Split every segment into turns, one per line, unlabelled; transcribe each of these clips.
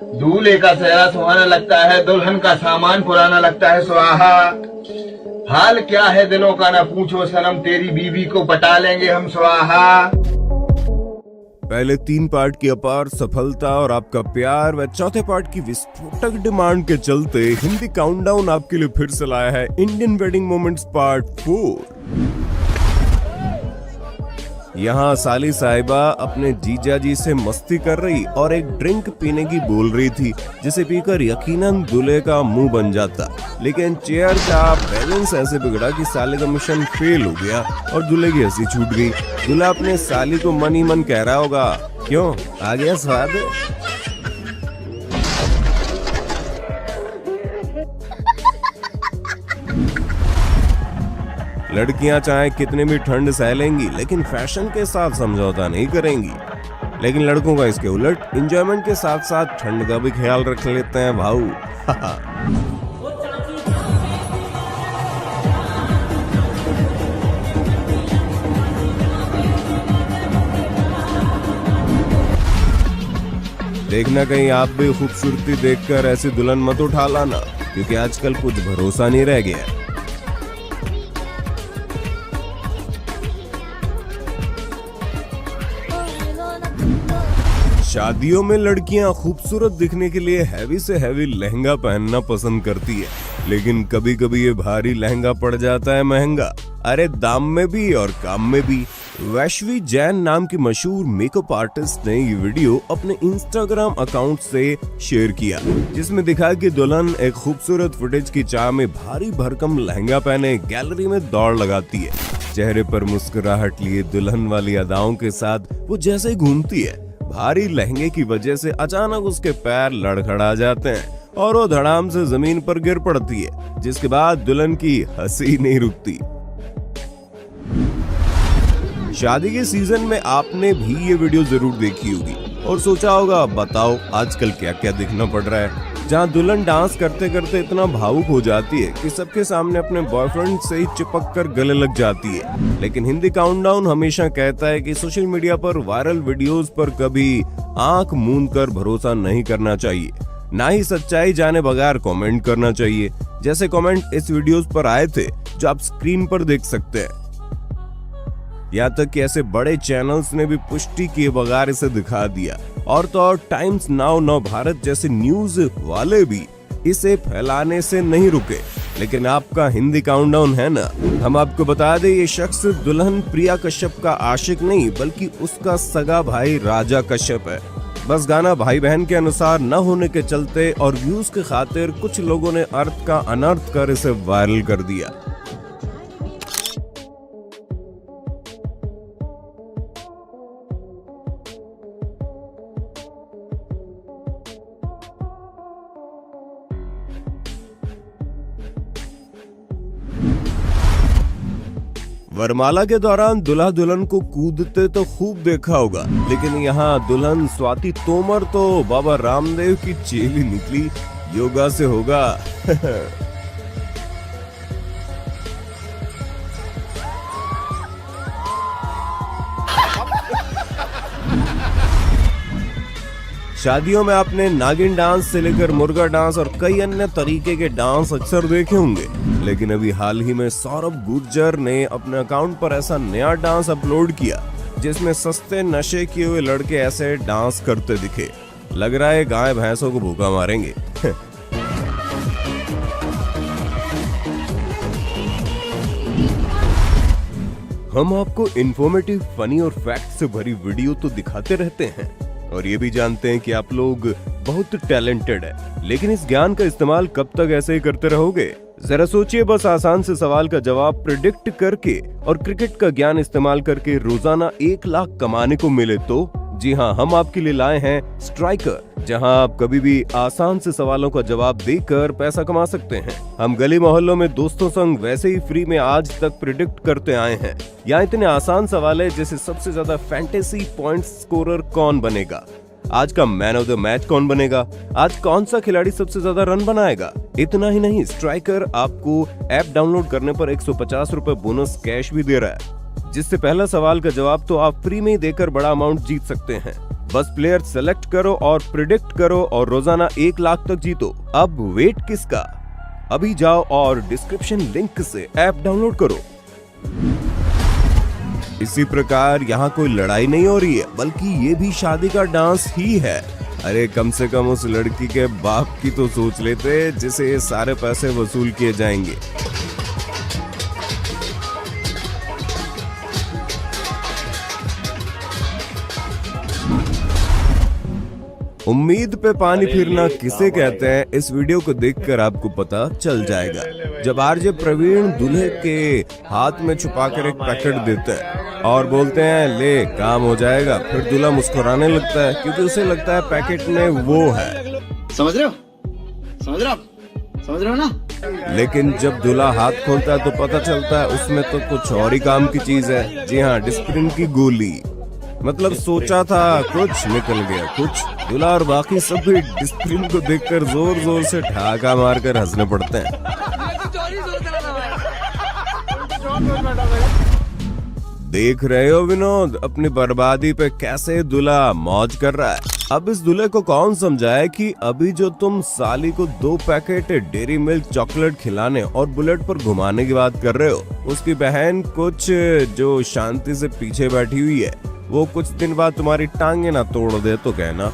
दूल्हे का सेहरा सुहाना लगता है, दुल्हन का सामान पुराना लगता है स्वाहा। हाल क्या है दिलों का न पूछो सनम, तेरी बीवी को पटा लेंगे हम स्वाहा।
पहले 3 पार्ट की अपार सफलता और आपका प्यार व चौथे पार्ट की विस्फोटक डिमांड के चलते हिंदी काउंटडाउन आपके लिए फिर से लाया है इंडियन वेडिंग मोमेंट्स पार्ट 4। यहाँ साली साहिबा अपने जीजा जी से मस्ती कर रही और एक ड्रिंक पीने की बोल रही थी, जिसे पीकर यकीनन दूल्हे का मुंह बन जाता। लेकिन चेयर का बैलेंस ऐसे बिगड़ा कि साले का मिशन फेल हो गया और दूल्हे की हंसी छूट गई। दूल्हा अपने साली को मन ही मन कह रहा होगा, क्यों आ गया स्वाद। लड़कियां चाहे कितने भी ठंड सह लेंगी, लेकिन फैशन के साथ समझौता नहीं करेंगी। लेकिन लड़कों का इसके उलट, एंजॉयमेंट के साथ साथ ठंड का भी ख्याल रख लेते हैं भाऊ। देखना कहीं आप भी खूबसूरती देखकर ऐसी दुल्हन मत उठा लाना, क्योंकि आजकल कुछ भरोसा नहीं रह गया। शादियों में लड़कियां खूबसूरत दिखने के लिए हैवी से हैवी लहंगा पहनना पसंद करती है, लेकिन कभी कभी ये भारी लहंगा पड़ जाता है महंगा। अरे दाम में भी और काम में भी। वैश्वी जैन नाम की मशहूर मेकअप आर्टिस्ट ने ये वीडियो अपने इंस्टाग्राम अकाउंट से शेयर किया, जिसमें दिखा कि दुल्हन एक खूबसूरत फुटेज की चाह में भारी भरकम लहंगा पहने गैलरी में दौड़ लगाती है। चेहरे पर मुस्कुराहट लिए दुल्हन वाली अदाओं के साथ वो जैसे ही घूमती है, भारी लहंगे की वजह से अचानक उसके पैर लड़खड़ा जाते हैं और वो धड़ाम से जमीन पर गिर पड़ती है, जिसके बाद दुल्हन की हंसी नहीं रुकती। शादी के सीजन में आपने भी ये वीडियो जरूर देखी होगी और सोचा होगा, बताओ आजकल क्या क्या दिखना पड़ रहा है, जहाँ दुल्हन डांस करते करते इतना भावुक हो जाती है कि सबके सामने अपने बॉयफ्रेंड से ही चिपक कर गले लग जाती है। लेकिन हिंदी काउंटडाउन हमेशा कहता है कि सोशल मीडिया पर वायरल वीडियोस पर कभी आंख मूंद कर भरोसा नहीं करना चाहिए, ना ही सच्चाई जाने बगैर कमेंट करना चाहिए। जैसे कमेंट इस वीडियोस पर आए थे जो आप स्क्रीन पर देख सकते हैं। यहाँ तक कि ऐसे बड़े चैनल्स ने भी पुष्टि किए बगैर इसे दिखा दिया, और तो और टाइम्स नाउ नव भारत जैसे न्यूज वाले भी इसे फैलाने से नहीं रुके। लेकिन आपका हिंदी काउंटडाउन है ना, हम आपको बता दें, ये शख्स दुल्हन प्रिया कश्यप का आशिक नहीं बल्कि उसका सगा भाई राजा कश्यप है। बस गाना भाई बहन के अनुसार न होने के चलते और व्यूज के खातिर कुछ लोगों ने अर्थ का अनर्थ कर इसे वायरल कर दिया। वरमाला के दौरान दुल्हा दुल्हन को कूदते तो खूब देखा होगा, लेकिन यहाँ दुल्हन स्वाति तोमर तो बाबा रामदेव की चेली निकली, योगा से होगा। शादियों में आपने नागिन डांस से लेकर मुर्गा डांस और कई अन्य तरीके के डांस अक्सर देखे होंगे, लेकिन अभी हाल ही में सौरभ गुर्जर ने अपने अकाउंट पर ऐसा नया डांस अपलोड किया जिसमें सस्ते नशे किए हुए लड़के ऐसे डांस करते दिखे। लग रहा है गाय भैंसों को भूखा मारेंगे। हम आपको इंफॉर्मेटिव, फनी और फैक्ट से भरी वीडियो तो दिखाते रहते हैं और ये भी जानते हैं कि आप लोग बहुत टैलेंटेड है, लेकिन इस ज्ञान का इस्तेमाल कब तक ऐसे ही करते रहोगे? जरा सोचिए। बस आसान से सवाल का जवाब प्रेडिक्ट करके और क्रिकेट का ज्ञान इस्तेमाल करके रोजाना 1 लाख कमाने को मिले तो? जी हाँ, हम आपके लिए लाए हैं स्ट्राइकर, जहां आप कभी भी आसान से सवालों का जवाब देकर पैसा कमा सकते हैं। हम गली मोहल्लों में दोस्तों संग वैसे ही फ्री में आज तक प्रिडिक्ट करते आए हैं। यहाँ इतने आसान सवाल है जैसे सबसे ज्यादा फैंटेसी पॉइंट स्कोरर कौन बनेगा, आज का मैन ऑफ द मैच कौन बनेगा, आज कौन सा खिलाड़ी सबसे ज्यादा रन बनाएगा। इतना ही नहीं, स्ट्राइकर आपको ऐप डाउनलोड करने पर 150 रुपए बोनस कैश भी दे रहा है, जिससे पहला सवाल का जवाब तो आप फ्री में ही देकर बड़ा अमाउंट जीत सकते हैं। बस प्लेयर सेलेक्ट करो और प्रिडिक्ट करो और रोजाना 1 लाख तक जीतो। अब वेट किसका, अभी जाओ और डिस्क्रिप्शन लिंक से ऐप डाउनलोड करो। इसी प्रकार यहाँ कोई लड़ाई नहीं हो रही है, बल्कि ये भी शादी का डांस ही है। अरे कम से कम उस लड़की के बाप की तो सोच लेते जिसे ये सारे पैसे वसूल किए जाएंगे। उम्मीद पे पानी फिरना किसे कहते हैं, इस वीडियो को देखकर आपको पता चल जाएगा। जब आरजे प्रवीण दूल्हे के हाथ में छुपाकर एक पैकेट देते हैं और बोलते हैं ले काम हो जाएगा, फिर दूल्हा मुस्कुराने लगता है क्योंकि उसे लगता है पैकेट में वो है।
समझ रहे हो ना?
लेकिन जब दूल्हा हाथ खोलता है तो पता चलता है उसमें तो कुछ और ही काम की चीज है। जी हाँ, डिस्प्रिन की गोली। मतलब सोचा था कुछ, निकल गया कुछ। दूल्हा और बाकी सब भी डिस्प्रिन को देखकर जोर जोर से ठहाका मारकर हंसने पड़ते हैं। देख रहे हो विनोद, अपनी बर्बादी पे कैसे दूल्हा मौज कर रहा है। अब इस दूल्हे को कौन समझाए कि अभी जो तुम साली को 2 पैकेट डेयरी मिल्क चॉकलेट खिलाने और बुलेट पर घुमाने की बात कर रहे हो, उसकी बहन कुछ जो शांति से पीछे बैठी हुई है वो कुछ दिन बाद तुम्हारी टांगे ना तोड़ दे तो कहना।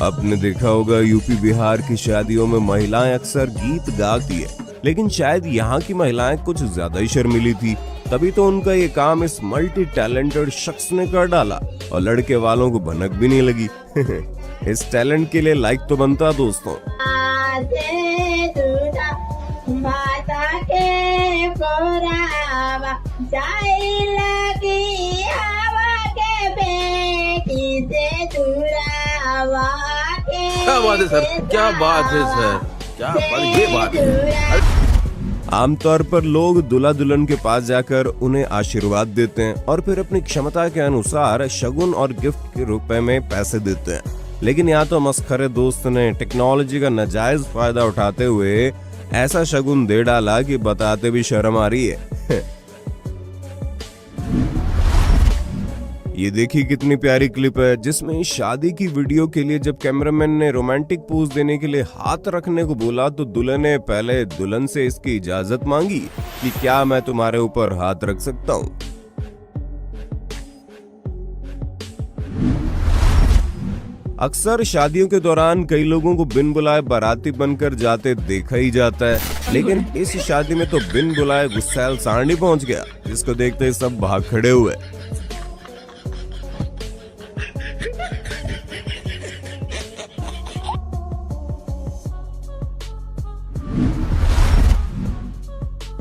आपने देखा होगा यूपी बिहार की शादियों में महिलाएं अक्सर गीत गाती है, लेकिन शायद यहाँ की महिलाएं कुछ ज्यादा ही शर्मीली थी, तभी तो उनका ये काम इस मल्टी टैलेंटेड शख्स ने कर डाला और लड़के वालों को भनक भी नहीं लगी। इस टैलेंट के लिए लाइक तो बनता दोस्तों।
क्या बात है सर, क्या बात है सर, क्या बात, ये बात है।
आमतौर पर लोग दूल्हा दुल्हन के पास जाकर उन्हें आशीर्वाद देते हैं और फिर अपनी क्षमता के अनुसार शगुन और गिफ्ट के रुपए में पैसे देते हैं। लेकिन यहाँ तो मस्खरे दोस्त ने टेक्नोलॉजी का नाजायज फायदा उठाते हुए ऐसा शगुन दे डाला कि बताते भी शर्म आ रही है। ये देखिए कितनी प्यारी क्लिप है जिसमें शादी की वीडियो के लिए जब कैमरामैन ने रोमांटिक पोज देने के लिए हाथ रखने को बोला तो दूल्हे ने पहले दुल्हन से इसकी इजाजत मांगी कि क्या मैं तुम्हारे ऊपर हाथ रख सकता हूँ। अक्सर शादियों के दौरान कई लोगों को बिन बुलाए बाराती बनकर जाते देखा ही जाता है, लेकिन इस शादी में तो बिन बुलाए गुस्सैल सांडी पहुंच गया, जिसको देखते ही सब भाग खड़े हुए।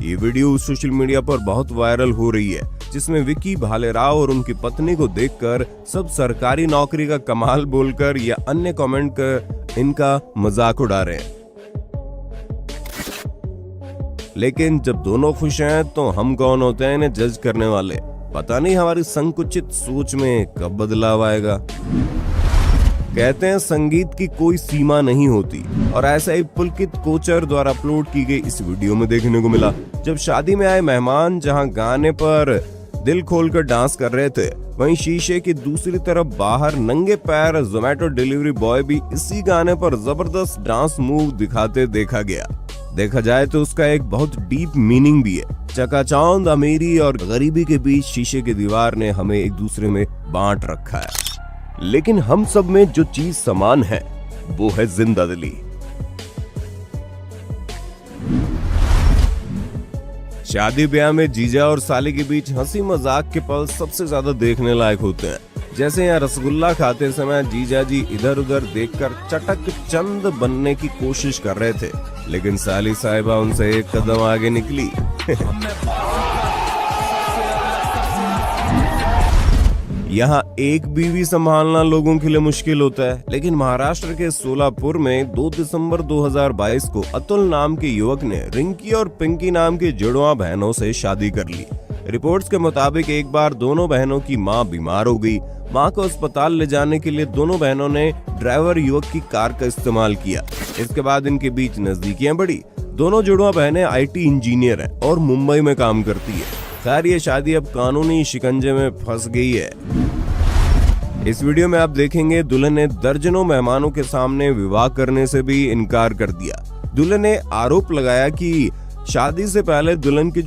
ये वीडियो सोशल मीडिया पर बहुत वायरल हो रही है, जिसमें विकी भालेराव और उनकी पत्नी को देखकर सब सरकारी नौकरी का कमाल बोलकर या अन्य कमेंट कर इनका मजाक उड़ा रहे हैं। लेकिन जब दोनों खुश हैं तो हम कौन होते हैं इन्हें जज करने वाले। पता नहीं हमारी संकुचित सोच में कब बदलाव आएगा। कहते हैं संगीत की कोई सीमा नहीं होती, और ऐसा ही पुलकित कोचर द्वारा अपलोड की गई इस वीडियो में देखने को मिला। जब शादी में आए मेहमान जहां गाने पर दिल खोलकर डांस कर रहे थे, वहीं शीशे की दूसरी तरफ बाहर नंगे पैर जोमेटो डिलीवरी बॉय भी इसी गाने पर जबरदस्त डांस मूव दिखाते देखा गया। देखा जाए तो उसका एक बहुत डीप मीनिंग भी है। चकाचौंध अमीरी और गरीबी के बीच शीशे की दीवार ने हमें एक दूसरे में बांट रखा है, लेकिन हम सब में जो चीज समान है वो है जिंदा दिली। शादी ब्याह में जीजा और साली के बीच हंसी मजाक के पल सबसे ज्यादा देखने लायक होते हैं। जैसे यहाँ रसगुल्ला खाते समय जीजा जी इधर उधर देखकर चटक चंद बनने की कोशिश कर रहे थे, लेकिन साली साहिबा उनसे एक कदम आगे निकली। यहाँ एक बीवी संभालना लोगों के लिए मुश्किल होता है, लेकिन महाराष्ट्र के सोलापुर में 2 दिसंबर 2022 को अतुल नाम के युवक ने रिंकी और पिंकी नाम की जुड़वा बहनों से शादी कर ली। रिपोर्ट्स के मुताबिक एक बार दोनों बहनों की मां बीमार हो गई। मां को अस्पताल ले जाने के लिए दोनों बहनों ने ड्राइवर युवक की कार का इस्तेमाल किया। इसके बाद इनके बीच नजदीकियां बढ़ी। दोनों जुड़वा बहनें IT इंजीनियर हैं और मुंबई में काम करती है। खैर ये शादी अब कानूनी शिकंजे में फंस गई है। इस वीडियो में आप देखेंगे दुल्हन ने दर्जनों मेहमानों के सामने विवाह करने से भी इनकार कर दिया। दुल्हन ने आरोप लगाया कि शादी से पहले दुल्हन की